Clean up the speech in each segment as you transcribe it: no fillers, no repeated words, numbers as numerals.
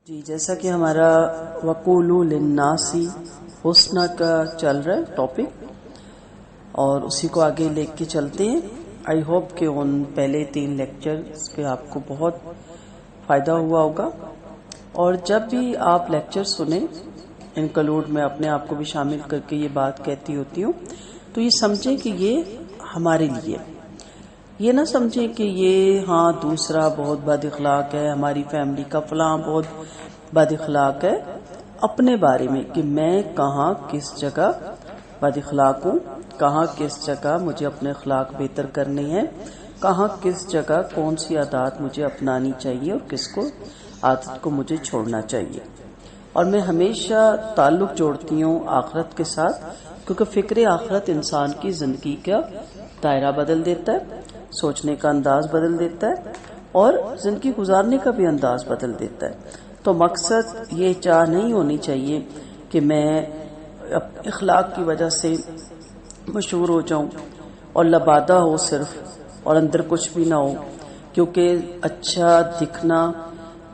جی، جیسا کہ ہمارا وقولوا للناسی حسنا کا چل رہا ہے ٹاپک، اور اسی کو آگے لے کے چلتے ہیں۔ آئی ہوپ کہ ان پہلے 3 لیکچرز پہ آپ کو بہت فائدہ ہوا ہوگا، اور جب بھی آپ لیکچر سنیں، انکلوڈ میں اپنے آپ کو بھی شامل کر کے یہ بات کہتی ہوتی ہوں، تو یہ سمجھیں کہ یہ ہمارے لیے، یہ نہ سمجھیں کہ یہ دوسرا بہت بد اخلاق ہے، ہماری فیملی کا فلاں بہت بد اخلاق ہے۔ اپنے بارے میں کہ میں کہاں کس جگہ بد اخلاق ہوں، کہاں کس جگہ مجھے اپنے اخلاق بہتر کرنے ہیں، کہاں کس جگہ کون سی عادات مجھے اپنانی چاہیے اور کس کو عادت کو مجھے چھوڑنا چاہیے۔ اور میں ہمیشہ تعلق جوڑتی ہوں آخرت کے ساتھ، کیونکہ فکر آخرت انسان کی زندگی کا دائرہ بدل دیتا ہے، سوچنے کا انداز بدل دیتا ہے، اور زندگی گزارنے کا بھی انداز بدل دیتا ہے۔ تو مقصد یہ چاہ نہیں ہونی چاہیے کہ میں اخلاق کی وجہ سے مشہور ہو جاؤں اور لبادہ ہو صرف، اور اندر کچھ بھی نہ ہو، کیونکہ اچھا دکھنا،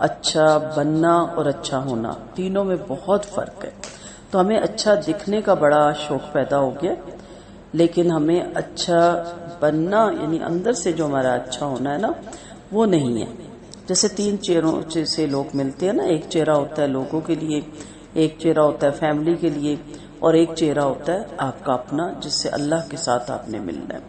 اچھا بننا اور اچھا ہونا، تینوں میں بہت فرق ہے۔ تو ہمیں اچھا دکھنے کا بڑا شوق پیدا ہو گیا، لیکن ہمیں اچھا بننا، یعنی اندر سے جو ہمارا اچھا ہونا ہے نا، وہ نہیں ہے۔ جیسے 3 چہروں سے لوگ ملتے ہیں نا، ایک چہرہ ہوتا ہے لوگوں کے لیے، ایک چہرہ ہوتا ہے فیملی کے لیے، اور ایک چہرہ ہوتا ہے آپ کا اپنا، جس سے اللہ کے ساتھ آپ نے ملنا ہے۔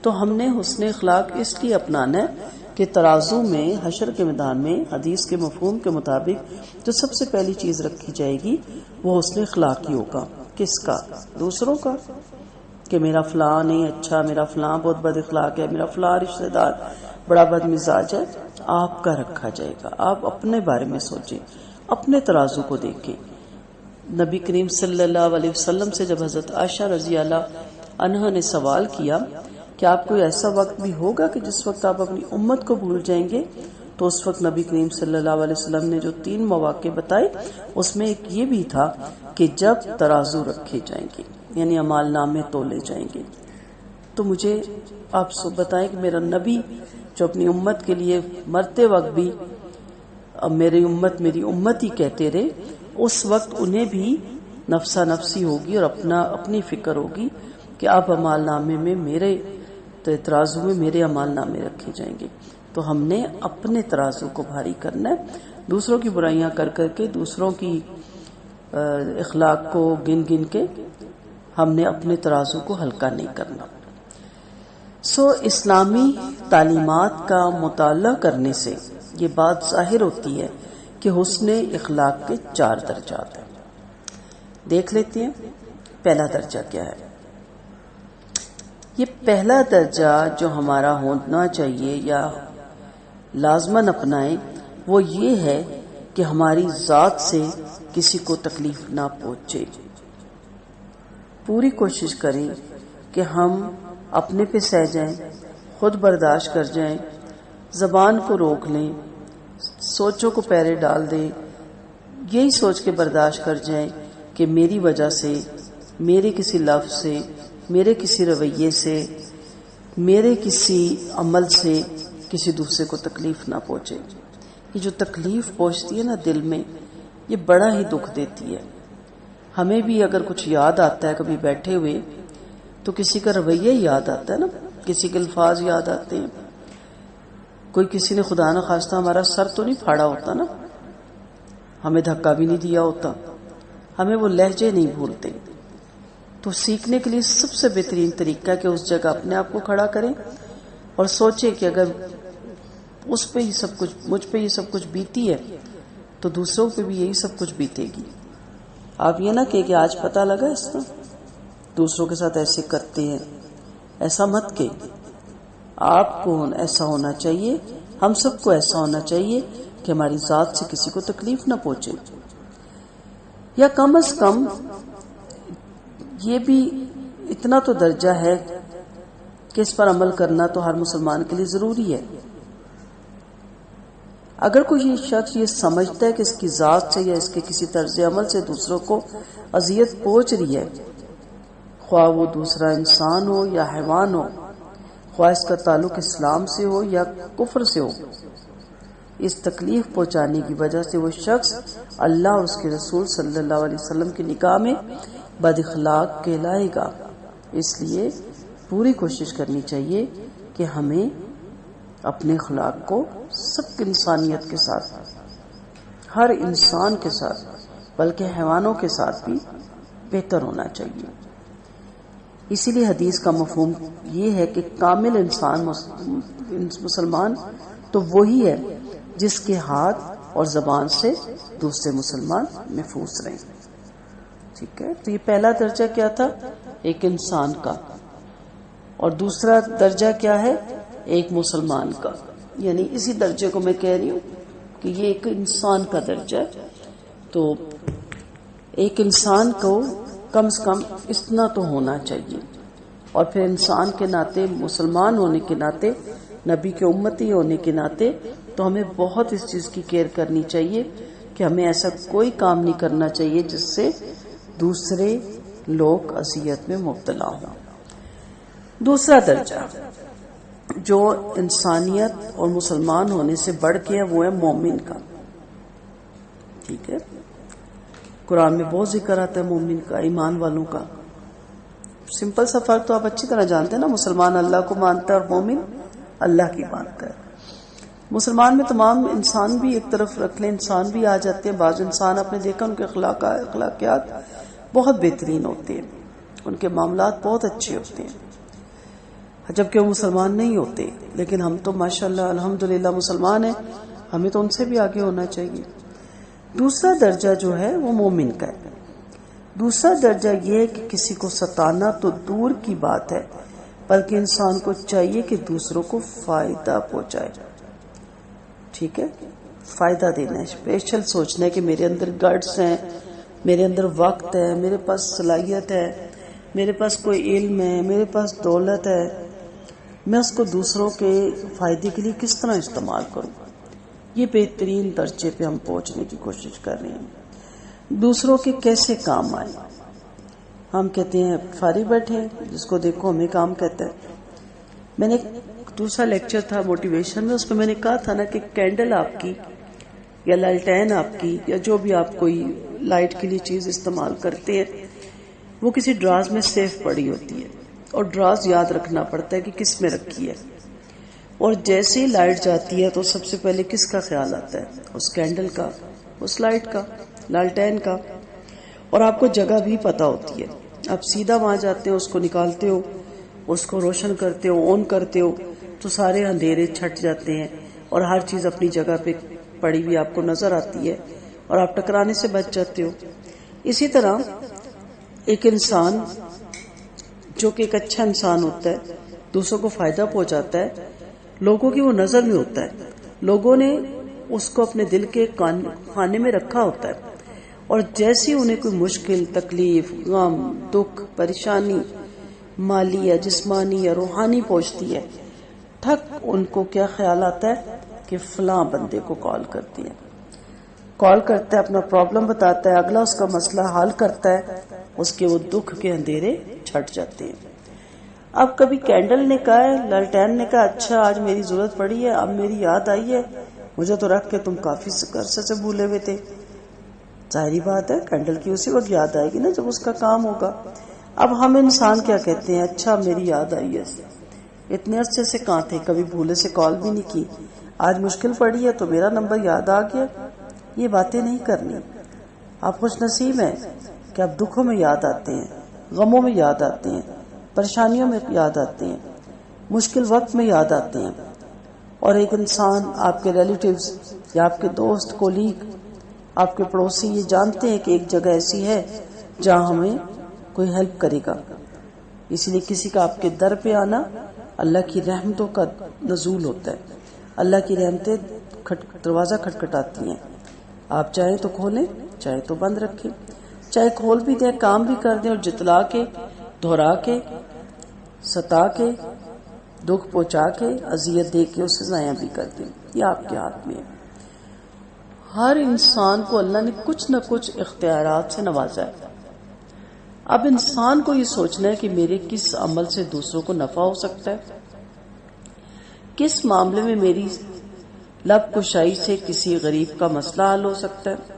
تو ہم نے حسن اخلاق اس لیے اپنانا ہے کہ ترازو میں، حشر کے میدان میں، حدیث کے مفہوم کے مطابق جو سب سے پہلی چیز رکھی جائے گی وہ حسن اخلاق ہی ہوگا۔ کس کا؟ دوسروں کا، کہ میرا فلاں نہیں اچھا، میرا فلاں بہت بد اخلاق ہے، میرا فلاں رشتہ دار بڑا بد مزاج ہے۔ آپ کا رکھا جائے گا۔ آپ اپنے بارے میں سوچیں، اپنے ترازو کو دیکھیں۔ نبی کریم صلی اللہ علیہ وسلم سے جب حضرت عائشہ رضی اللہ عنہا نے سوال کیا کہ آپ کو ایسا وقت بھی ہوگا کہ جس وقت آپ اپنی امت کو بھول جائیں گے، تو اس وقت نبی کریم صلی اللہ علیہ وسلم نے جو 3 مواقع بتائے، اس میں ایک یہ بھی تھا کہ جب ترازو رکھے جائیں گے، یعنی اعمال نامے تولے جائیں گے۔ تو مجھے آپ بتائیں کہ میرا نبی جو اپنی امت کے لیے مرتے وقت بھی میری امت ہی کہتے رہے، اس وقت انہیں بھی نفسا نفسی ہوگی اور اپنی فکر ہوگی کہ اب اعمال نامے میں میرے ترازو میں میرے اعمال نامے رکھے جائیں گے۔ تو ہم نے اپنے ترازو کو بھاری کرنا ہے، دوسروں کی برائیاں کر کر کے، دوسروں کی اخلاق کو گن گن کے ہم نے اپنے ترازو کو ہلکا نہیں کرنا۔ اسلامی تعلیمات کا مطالعہ کرنے سے یہ بات ظاہر ہوتی ہے کہ حسن اخلاق کے 4 درجات ہیں۔ دیکھ لیتے ہیں پہلا درجہ کیا ہے۔ یہ پہلا درجہ جو ہمارا ہونا چاہیے یا لازماً اپنائیں، وہ یہ ہے کہ ہماری ذات سے کسی کو تکلیف نہ پہنچے۔ پوری کوشش کریں کہ ہم اپنے پہ سہ جائیں، خود برداشت کر جائیں، زبان کو روک لیں، سوچوں کو پیرے ڈال دیں، یہی سوچ کے برداشت کر جائیں کہ میری وجہ سے، میرے کسی لفظ سے، میرے کسی رویے سے، میرے کسی عمل سے کسی دوسرے کو تکلیف نہ پہنچے۔ یہ جو تکلیف پہنچتی ہے نا دل میں، یہ بڑا ہی دکھ دیتی ہے۔ ہمیں بھی اگر کچھ یاد آتا ہے کبھی بیٹھے ہوئے، تو کسی کا رویہ یاد آتا ہے نا، کسی کے الفاظ یاد آتے ہیں۔ کوئی کسی نے خدا نہ خواستہ ہمارا سر تو نہیں پھاڑا ہوتا نا، ہمیں دھکا بھی نہیں دیا ہوتا، ہمیں وہ لہجے نہیں بھولتے۔ تو سیکھنے کے لیے سب سے بہترین طریقہ ہے کہ اس جگہ اپنے آپ کو کھڑا کریں اور سوچیں کہ اگر اس پہ یہ سب کچھ، مجھ پہ یہ سب کچھ بیتی ہے، تو دوسروں پہ بھی یہی سب کچھ بیتے گی۔ آپ یہ نہ کہ آج پتہ لگا اس طرح دوسروں کے ساتھ ایسے کرتے ہیں، ایسا مت کہ آپ کو ایسا ہونا چاہیے، ہم سب کو ایسا ہونا چاہیے کہ ہماری ذات سے کسی کو تکلیف نہ پہنچے، یا کم از کم یہ بھی اتنا تو درجہ ہے کہ اس پر عمل کرنا تو ہر مسلمان کے لیے ضروری ہے۔ اگر کوئی شخص یہ سمجھتا ہے کہ اس کی ذات سے یا اس کے کسی طرز عمل سے دوسروں کو اذیت پہنچ رہی ہے، خواہ وہ دوسرا انسان ہو یا حیوان ہو، خواہ اس کا تعلق اسلام سے ہو یا کفر سے ہو، اس تکلیف پہنچانے کی وجہ سے وہ شخص اللہ اور اس کے رسول صلی اللہ علیہ وسلم کی نگاہ میں بد اخلاق کہلائے گا۔ اس لیے پوری کوشش کرنی چاہیے کہ ہمیں اپنے اخلاق کو سب انسانیت کے ساتھ، ہر انسان کے ساتھ، بلکہ حیوانوں کے ساتھ بھی بہتر ہونا چاہیے۔ اسی لیے حدیث کا مفہوم یہ ہے کہ کامل انسان مسلمان تو وہی ہے جس کے ہاتھ اور زبان سے دوسرے مسلمان محفوظ رہیں۔ ٹھیک ہے، تو یہ پہلا درجہ کیا تھا؟ ایک انسان کا، اور دوسرا درجہ کیا ہے؟ ایک مسلمان کا۔ یعنی اسی درجے کو میں کہہ رہی ہوں کہ یہ ایک انسان کا درجہ ہے، تو ایک انسان کو کم سے کم اتنا تو ہونا چاہیے۔ اور پھر انسان کے ناطے، مسلمان ہونے کے ناطے، نبی کے امتی ہونے کے ناطے تو ہمیں بہت اس چیز کی کیئر کرنی چاہیے کہ ہمیں ایسا کوئی کام نہیں کرنا چاہیے جس سے دوسرے لوگ اذیت میں مبتلا ہوں۔ دوسرا درجہ جو انسانیت اور مسلمان ہونے سے بڑھ کے ہے وہ ہے مومن کا۔ ٹھیک ہے، قرآن میں بہت ذکر آتا ہے مومن کا، ایمان والوں کا۔ سمپل سا فرق تو آپ اچھی طرح جانتے ہیں نا، مسلمان اللہ کو مانتا ہے اور مومن اللہ کی مانتا ہے۔ مسلمان میں تمام انسان بھی ایک طرف رکھ لیں، انسان بھی آ جاتے ہیں۔ بعض انسان آپ نے دیکھا ان کے اخلاقیات بہت بہترین ہوتے ہیں، ان کے معاملات بہت اچھے ہوتے ہیں، جبکہ وہ مسلمان نہیں ہوتے، لیکن ہم تو ماشاءاللہ الحمدللہ مسلمان ہیں، ہمیں تو ان سے بھی آگے ہونا چاہیے۔ دوسرا درجہ جو ہے وہ مومن کا ہے۔ دوسرا درجہ یہ ہے کہ کسی کو ستانا تو دور کی بات ہے، بلکہ انسان کو چاہیے کہ دوسروں کو فائدہ پہنچائے۔ ٹھیک ہے، فائدہ دینا ہے، اسپیشل سوچنا ہے کہ میرے اندر گٹس ہیں، میرے اندر وقت ہے، میرے پاس صلاحیت ہے، میرے پاس کوئی علم ہے، میرے پاس دولت ہے، میں اس کو دوسروں کے فائدے کے لیے کس طرح استعمال کروں۔ یہ بہترین درجے پہ ہم پہنچنے کی کوشش کر رہے ہیں۔ دوسروں کے کیسے کام آئے۔ ہم کہتے ہیں فارغ بیٹھے، جس کو دیکھو ہمیں کام کہتا ہے۔ میں نے دوسرا لیکچر تھا موٹیویشن میں، اس میں نے کہا تھا نا کہ کینڈل آپ کی یا لالٹین آپ کی یا جو بھی آپ کوئی لائٹ کے لیے چیز استعمال کرتے ہیں وہ کسی ڈراز میں سیف پڑی ہوتی ہے، اور ڈراز یاد رکھنا پڑتا ہے کہ کس میں رکھی ہے، اور جیسے ہی لائٹ جاتی ہے تو سب سے پہلے کس کا خیال آتا ہے؟ اس کینڈل کا، اس لائٹ کا، لالٹین کا۔ اور آپ کو جگہ بھی پتہ ہوتی ہے، آپ سیدھا وہاں جاتے ہو، اس کو نکالتے ہو، اس کو روشن کرتے ہو، آن کرتے ہو تو سارے اندھیرے چھٹ جاتے ہیں اور ہر چیز اپنی جگہ پہ پڑی ہوئی آپ کو نظر آتی ہے اور آپ ٹکرانے سے بچ جاتے ہو۔ اسی طرح ایک انسان جو کہ ایک اچھا انسان ہوتا ہے، دوسروں کو فائدہ پہنچاتا ہے، لوگوں کی وہ نظر میں ہوتا ہے، لوگوں نے اس کو اپنے دل کے خانے میں رکھا ہوتا ہے، اور جیسی انہیں کوئی مشکل، تکلیف، غم، دکھ، پریشانی مالی یا جسمانی یا روحانی پہنچتی ہے، ٹھک ان کو کیا خیال آتا ہے کہ فلاں بندے کو کال کرتی ہے، کال کرتا ہے، اپنا پرابلم بتاتا ہے، اگلا اس کا مسئلہ حل کرتا ہے، اس کے وہ دکھ کے اندھیرے چھٹ جاتے ہیں۔ اب کبھی کینڈل نے کہا ہے، لالٹین نے کہا اچھا آج میری ضرورت پڑی ہے، اب میری یاد آئی ہے، مجھے تو رکھ کے تم کافی عرصے سے بھولے ہوئے تھے۔ ظاہری بات ہے کینڈل کی اسی وقت یاد آئے گی نا جب اس کا کام ہوگا۔ اب ہم انسان کیا کہتے ہیں، اچھا میری یاد آئی ہے، اتنے عرصے سے کہاں تھے، کبھی بھولے سے کال بھی نہیں کی، آج مشکل پڑی ہے تو میرا نمبر یاد آ گیا۔ یہ باتیں نہیں کرنی۔ آپ خوش نصیب ہیں کہ آپ دکھوں میں یاد آتے ہیں، غموں میں یاد آتے ہیں، پریشانیوں میں یاد آتے ہیں، مشکل وقت میں یاد آتے ہیں، اور ایک انسان، آپ کے ریلیٹیوز یا آپ کے دوست، کولیگ، آپ کے پڑوسی یہ جانتے ہیں کہ ایک جگہ ایسی ہے جہاں ہمیں کوئی ہیلپ کرے گا۔ اسی لیے کسی کا آپ کے در پہ آنا اللہ کی رحمتوں کا نزول ہوتا ہے۔ اللہ کی رحمتیں دروازہ کھٹکھٹاتی ہیں، آپ چاہیں تو کھولیں، چاہے تو بند رکھیں، چاہے کھول بھی دیں، کام بھی کر دیں، اور جتلا کے، دہرا کے، ستا کے، دکھ پہنچا کے، اذیت دے کے اسے ضائع بھی کر دیں، یہ آپ کے ہاتھ میں ہے۔ ہر انسان کو اللہ نے کچھ نہ کچھ اختیارات سے نوازا ہے۔ اب انسان کو یہ سوچنا ہے کہ میرے کس عمل سے دوسروں کو نفع ہو سکتا ہے، کس معاملے میں میری لب کشائی سے کسی غریب کا مسئلہ حل ہو سکتا ہے،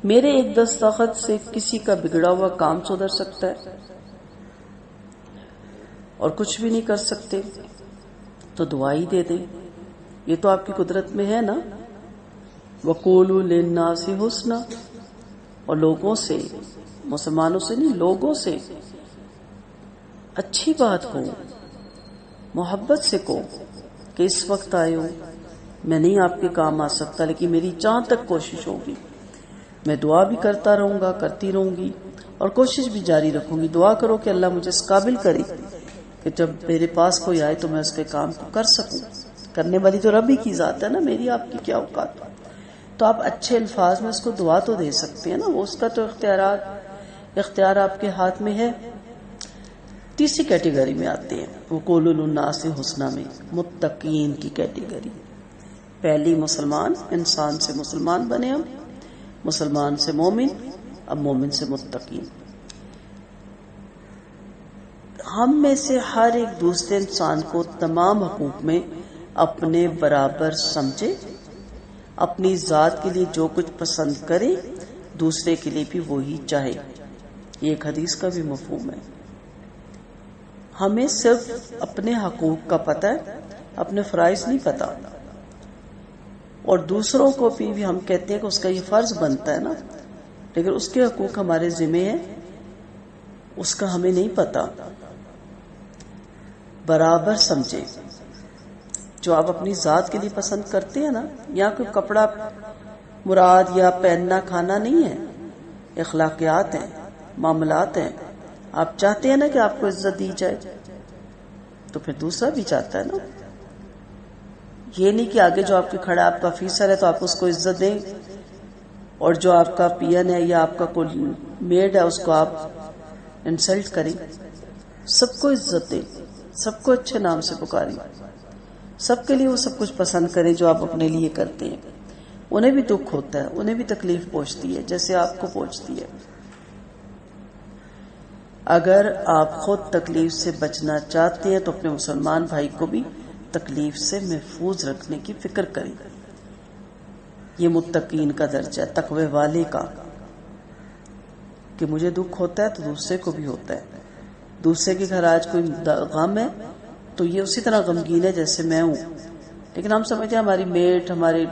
میرے ایک دستخط سے کسی کا بگڑا ہوا کام سدھر سکتا ہے، اور کچھ بھی نہیں کر سکتے تو دعا ہی دے دیں، یہ تو آپ کی قدرت میں ہے نا۔ وَقُولُوا لِلنَّاسِ حُسْنًا، اور لوگوں سے، مسلمانوں سے نہیں، لوگوں سے اچھی بات ہو، محبت سے کو کہ اس وقت آئے ہو، میں نہیں آپ کے کام آ سکتا لیکن میری جہاں تک کوشش ہوگی میں دعا بھی کرتا رہوں گا، کرتی رہوں گی، اور کوشش بھی جاری رکھوں گی۔ دعا کرو کہ اللہ مجھے اس قابل کرے کہ جب میرے پاس کوئی آئے تو میں اس کے کام کو کر سکوں۔ کرنے والی تو رب ہی کی ذات ہے نا، میری آپ کی کیا اوقات۔ تو آپ اچھے الفاظ میں اس کو دعا تو دے سکتے ہیں نا، وہ اس کا تو اختیار آپ کے ہاتھ میں ہے۔ تیسری کیٹیگری میں آتے ہیں وقولوا للناس حسنا میں، متقین کی کیٹیگری۔ پہلی مسلمان، انسان سے مسلمان بنے ہم، مسلمان سے مومن، اب مومن سے متقین۔ ہم میں سے ہر ایک دوسرے انسان کو تمام حقوق میں اپنے برابر سمجھے، اپنی ذات کے لیے جو کچھ پسند کرے دوسرے کے لیے بھی وہی چاہے۔ یہ ایک حدیث کا بھی مفہوم ہے۔ ہمیں صرف اپنے حقوق کا پتہ ہے، اپنے فرائض نہیں پتہ، اور دوسروں کو بھی ہم کہتے ہیں کہ اس کا یہ فرض بنتا ہے نا، لیکن اس کے حقوق ہمارے ذمہ ہیں، اس کا ہمیں نہیں پتہ۔ برابر سمجھے، جو آپ اپنی ذات کے لیے پسند کرتے ہیں نا، یہاں کوئی کپڑا مراد یا پہننا کھانا نہیں ہے، اخلاقیات ہیں، معاملات ہیں۔ آپ چاہتے ہیں نا کہ آپ کو عزت دی جائے تو پھر دوسرا بھی چاہتا ہے نا۔ یہ نہیں کہ آگے جو آپ کے کھڑا آپ کا آفیسر ہے تو آپ اس کو عزت دیں، اور جو آپ کا پی این ہے یا آپ کا کوئی میڈ ہے اس کو آپ انسلٹ کریں۔ سب کو عزت دیں، سب کو اچھے نام سے پکاریں، سب کے لیے وہ سب کچھ پسند کریں جو آپ اپنے لیے کرتے ہیں۔ انہیں بھی دکھ ہوتا ہے، انہیں بھی تکلیف پہنچتی ہے جیسے آپ کو پہنچتی ہے۔ اگر آپ خود تکلیف سے بچنا چاہتے ہیں تو اپنے مسلمان بھائی کو بھی تکلیف سے محفوظ رکھنے کی فکر کریں۔ یہ متقین کا درجہ ہے، تقوی والے کا، کہ مجھے دکھ ہوتا ہے تو دوسرے کو بھی ہوتا ہے۔ دوسرے کے گھر آج کوئی غم ہے تو یہ اسی طرح غمگین ہے جیسے میں ہوں، لیکن ہم سمجھتے ہیں ہماری میٹ، ہمارے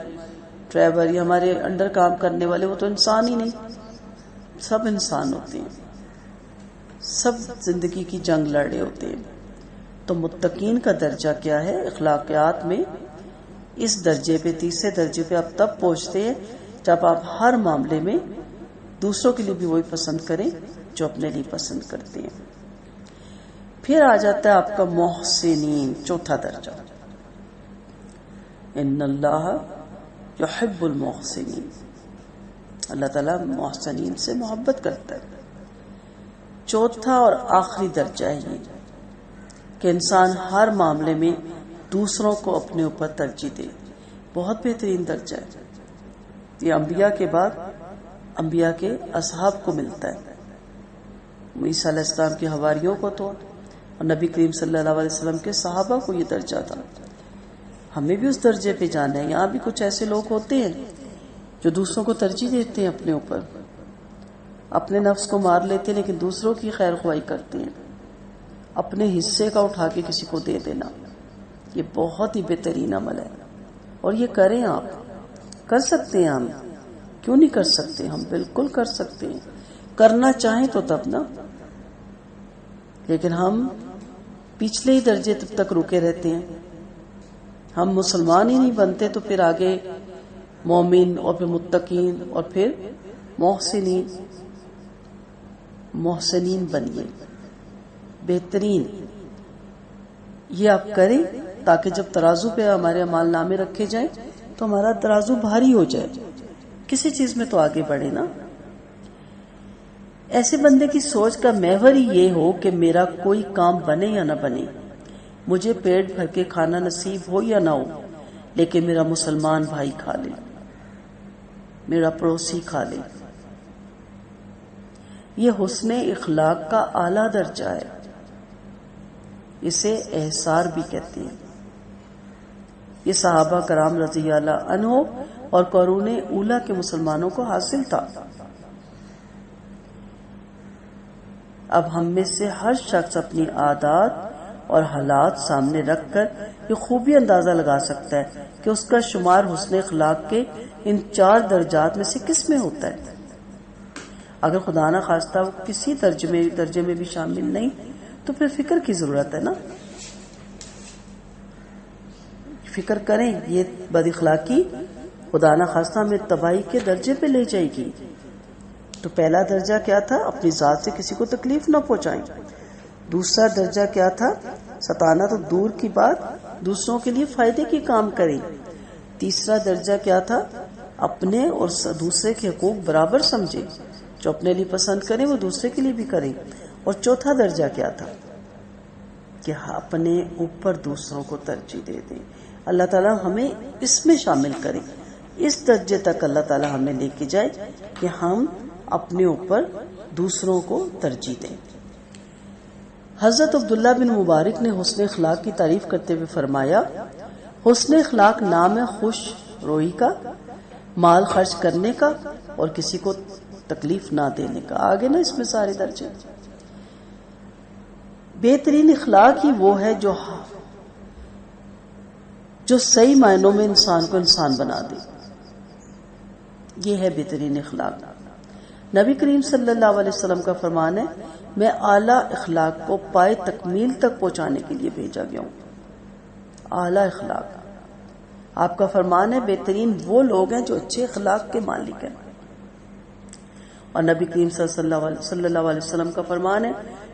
ڈرائیور یا ہمارے انڈر کام کرنے والے وہ تو انسان ہی نہیں۔ سب انسان ہوتے ہیں، سب زندگی کی جنگ لڑ رہے ہوتے ہیں۔ تو متقین کا درجہ کیا ہے؟ اخلاقیات میں اس درجے پہ، تیسرے درجے پہ آپ تب پہنچتے ہیں جب آپ ہر معاملے میں دوسروں کے لیے بھی وہی پسند کریں جو اپنے لیے پسند کرتے ہیں۔ پھر آ جاتا ہے آپ کا محسنین، چوتھا درجہ۔ ان اللہ یحب المحسنین، اللہ تعالیٰ محسنین سے محبت کرتا ہے۔ چوتھا اور آخری درجہ ہے یہ کہ انسان ہر معاملے میں دوسروں کو اپنے اوپر ترجیح دے۔ بہت بہترین درجہ ہے یہ، انبیاء کے بعد انبیاء کے اصحاب کو ملتا ہے، عیسیٰ علیہ السلام کے حواریوں کو تو، اور نبی کریم صلی اللہ علیہ وسلم کے صحابہ کو یہ درجہ تھا۔ ہمیں بھی اس درجے پہ جانا ہے۔ یہاں بھی کچھ ایسے لوگ ہوتے ہیں جو دوسروں کو ترجیح دیتے ہیں اپنے اوپر، اپنے نفس کو مار لیتے ہیں لیکن دوسروں کی خیر خواہی کرتے ہیں، اپنے حصے کا اٹھا کے کسی کو دے دینا۔ یہ بہت ہی بہترین عمل ہے، اور یہ کریں، آپ کر سکتے ہیں۔ ہم کیوں نہیں کر سکتے؟ ہم بالکل کر سکتے ہیں، کرنا چاہیں تو تب نا، لیکن ہم پچھلے ہی درجے تک رکے رہتے ہیں۔ ہم مسلمان ہی نہیں بنتے تو پھر آگے مومن، اور پھر متقین، اور پھر محسنین۔ محسنین بنیے، بہترین۔ یہ آپ کریں تاکہ جب ترازو پہ ہمارے اعمال نامے رکھے جائیں تو ہمارا ترازو بھاری ہو جائے، کسی چیز میں تو آگے بڑھے نا۔ ایسے بندے کی سوچ کا محور ہی یہ ہو کہ میرا کوئی کام بنے یا نہ بنے، مجھے پیٹ بھر کے کھانا نصیب ہو یا نہ ہو، لیکن میرا مسلمان بھائی کھا لے، میرا پڑوسی کھا لے۔ یہ حسن اخلاق کا اعلیٰ درجہ ہے، اسے احسار بھی کہتے ہیں۔ یہ صحابہ کرام رضی اللہ عنہ اور قرون اولا کے مسلمانوں کو حاصل تھا۔ اب ہم میں سے ہر شخص اپنی عادات اور حالات سامنے رکھ کر یہ خوبی اندازہ لگا سکتا ہے کہ اس کا شمار حسن اخلاق کے ان 4 درجات میں سے کس میں ہوتا ہے۔ اگر خدا نہ خواستہ وہ کسی درجے میں بھی شامل نہیں تو پھر فکر کی ضرورت ہے نا۔ فکر کریں، یہ بد اخلاقی خدا نہ خواستہ ہمیں تباہی کے درجے پہ لے جائے گی۔ تو پہلا درجہ کیا تھا؟ اپنی ذات سے کسی کو تکلیف نہ پہنچائیں۔ دوسرا درجہ کیا تھا؟ ستانا تو دور کی بات، دوسروں کے لیے فائدے کی کام کریں۔ تیسرا درجہ کیا تھا؟ اپنے اور دوسرے کے حقوق برابر سمجھیں، جو اپنے لیے پسند کریں وہ دوسرے کے لیے بھی کریں۔ اور چوتھا درجہ کیا تھا؟ کہ اپنے اوپر دوسروں کو ترجیح دے دیں۔ اللہ تعالیٰ ہمیں اس میں شامل کرے، اس درجے تک اللہ تعالیٰ ہمیں لے کے جائے کہ ہم اپنے اوپر دوسروں کو ترجیح دیں۔ حضرت عبداللہ بن مبارک نے حسن اخلاق کی تعریف کرتے ہوئے فرمایا، حسن اخلاق نام ہے خوش روئی کا، مال خرچ کرنے کا اور کسی کو تکلیف نہ دینے کا۔ آگے نا اس میں سارے درجے۔ بہترین اخلاق ہی وہ ہے جو صحیح معنوں میں انسان کو انسان بنا دے، یہ ہے بہترین اخلاق۔ نبی کریم صلی اللہ علیہ وسلم کا فرمان ہے، میں اعلیٰ اخلاق کو پائے تکمیل تک پہنچانے کے لیے بھیجا گیا ہوں۔ اعلیٰ اخلاق، آپ کا فرمان ہے بہترین وہ لوگ ہیں جو اچھے اخلاق کے مالک ہیں۔ اور نبی کریم صلی اللہ علیہ وسلم کا فرمان ہے،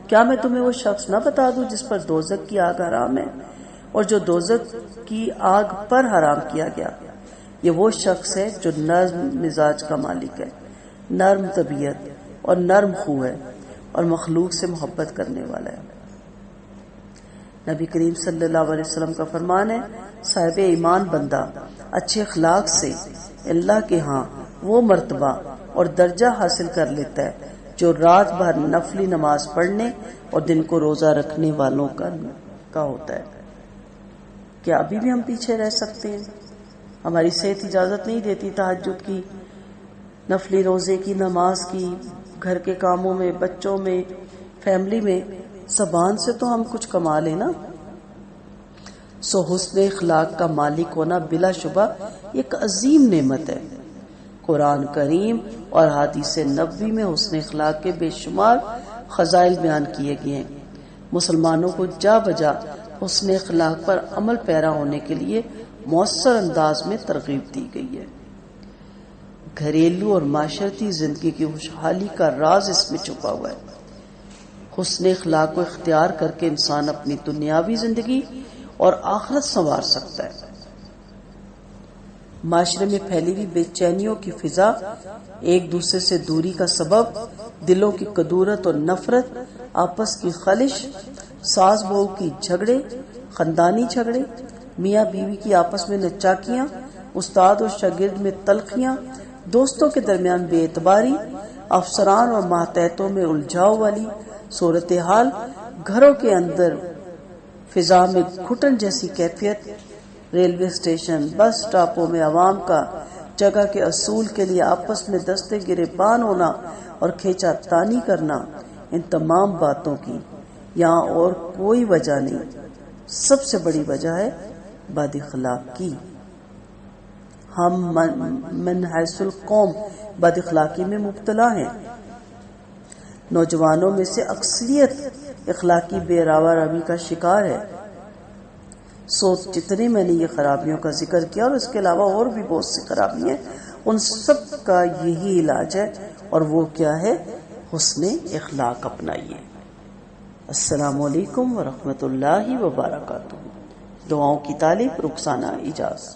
کیا میں تمہیں وہ شخص نہ بتا دوں جس پر دوزخ کی آگ حرام ہے اور جو دوزخ کی آگ پر حرام کیا گیا؟ یہ وہ شخص ہے جو نرم مزاج کا مالک ہے، نرم طبیعت اور نرم خو ہے اور مخلوق سے محبت کرنے والا ہے۔ نبی کریم صلی اللہ علیہ وسلم کا فرمان ہے، صاحب ایمان بندہ اچھے اخلاق سے اللہ کے ہاں وہ مرتبہ اور درجہ حاصل کر لیتا ہے جو رات بھر نفلی نماز پڑھنے اور دن کو روزہ رکھنے والوں کا ہوتا ہے۔ کیا ابھی بھی ہم پیچھے رہ سکتے ہیں؟ ہماری صحت اجازت نہیں دیتی تہجد کی، نفلی روزے کی، نماز کی، گھر کے کاموں میں، بچوں میں، فیملی میں۔ زبان سے تو ہم کچھ کما لیں نا۔ حسن اخلاق کا مالک ہونا بلا شبہ ایک عظیم نعمت ہے۔ قرآن کریم اور حدیث نبوی میں حسن اخلاق کے بے شمار فضائل بیان کیے گئے ہیں۔ مسلمانوں کو جا بجا حسن اخلاق پر عمل پیرا ہونے کے لیے مؤثر انداز میں ترغیب دی گئی ہے۔ گھریلو اور معاشرتی زندگی کی خوشحالی کا راز اس میں چھپا ہوا ہے۔ حسن اخلاق کو اختیار کر کے انسان اپنی دنیاوی زندگی اور آخرت سنوار سکتا ہے۔ معاشرے میں پھیلی ہوئی بے چینیوں کی فضا، ایک دوسرے سے دوری کا سبب، دلوں کی کدورت اور نفرت، آپس کی خلش، ساس بہو کی جھگڑے، خاندانی جھگڑے، میاں بیوی کی آپس میں نچاکیاں، استاد اور شاگرد میں تلخیاں، دوستوں کے درمیان بے اعتباری، افسران اور ماتحتوں میں الجھاؤ والی صورتحال، گھروں کے اندر فضا میں گھٹن جیسی کیفیت، ریلوے اسٹیشن، بس سٹاپوں میں عوام کا جگہ کے اصول کے لیے آپس میں دستے گریبان ہونا اور کھینچا تانی کرنا، ان تمام باتوں کی یہاں اور کوئی وجہ نہیں، سب سے بڑی وجہ ہے بد اخلاقی۔ ہم من حیث القوم بد اخلاقی میں مبتلا ہیں۔ نوجوانوں میں سے اکثریت اخلاقی بے روی کا شکار ہے۔ جتنے میں نے یہ خرابیوں کا ذکر کیا اور اس کے علاوہ اور بھی بہت سی خرابیاں ہیں، ان سب کا یہی علاج ہے، اور وہ کیا ہے؟ حسن اخلاق اپنائیے۔ السلام علیکم ورحمۃ اللہ وبرکاتہ۔ دعاؤں کی طالب رخسانہ اجاز۔